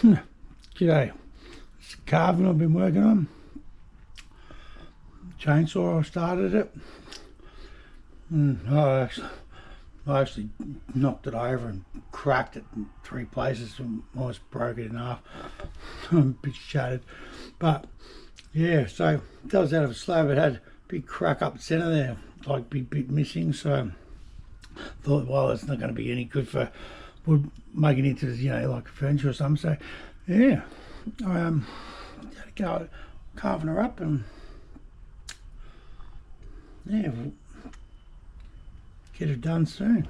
G'day. It's carving I've been working on. Chainsaw, I started it. I actually knocked it over and cracked it in 3 places and almost broke it in half. I'm a bit shattered. But yeah, so that was out of a slab. It had a big crack up the centre there, like big bit missing. So thought, well, it's not going to be any good for wood making into, like furniture or something. So yeah, I had to go carving her up, and yeah, we'll get it done soon.